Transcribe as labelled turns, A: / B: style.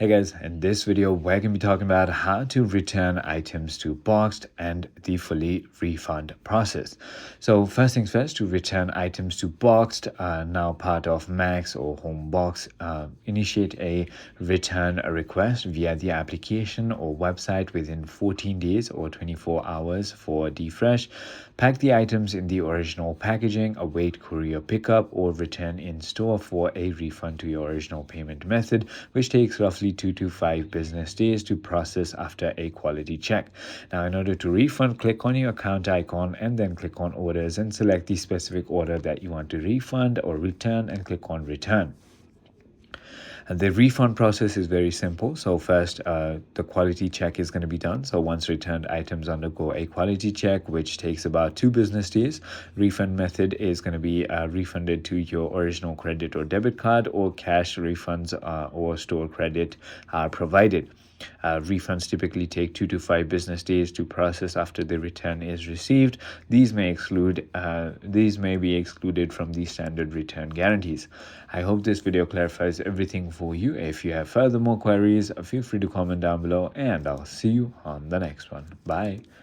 A: Hey guys, in this video, we're going to be talking about how to return items to Boxed and the fully refund process. So first things first, to return items to Boxed, now part of Max or Homebox, initiate a return request via the application or website within 14 days or 24 hours for defresh. Pack the items in the original packaging, await courier pickup or return in store for a refund to your original payment method, which takes roughly 2 to 5 business days to process after a quality check. Now, in order to refund, click on your account icon and then click on orders and select the specific order that you want to refund or return and click on return. And the refund process is very simple. So first, the quality check is going to be done. So once returned items undergo a quality check, which takes about 2 business days, refund method is going to be refunded to your original credit or debit card, or cash refunds or store credit are provided. Refunds typically take 2 to 5 business days to process after the return is received. These may be excluded from the standard return guarantees. I hope this video clarifies everything for you. If you have further more queries, feel free to comment down below, and I'll see you on the next one. Bye.